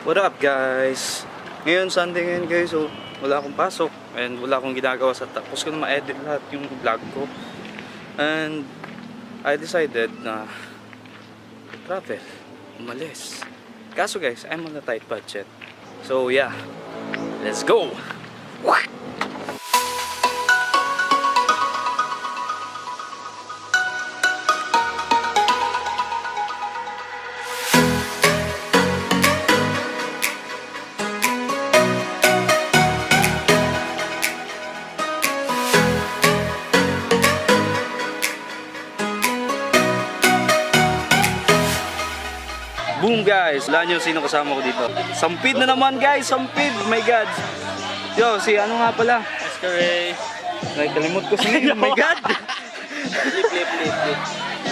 What up guys? Ngayon Sunday ngayon guys, so wala akong pasok and wala akong ginagawa sa tapos ko na ma-edit lahat yung vlog ko. And I decided na travel, umalis. Kaso guys, I'm on a tight budget. So yeah, let's go! Boom guys! Wala nyo sino kasama ko dito. Sampid na naman guys! Sampid! My God! Yo, si ano nga pala? Oscar Ray. Nagkalimot ko si Leaf. My God!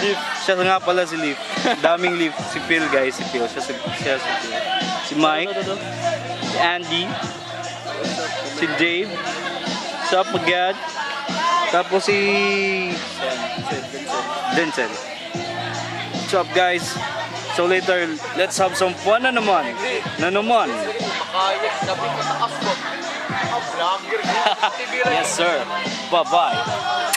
Leaf. Siya nga pala si Leaf. Daming Leaf. Si Phil guys. Si Phil. Siya si Phil. Si Mike. Si Andy. Si Dave. Si Apagad. Tapos si Denzel. What's up guys? So later, let's have some fun na naman. Yes sir. Bye-bye.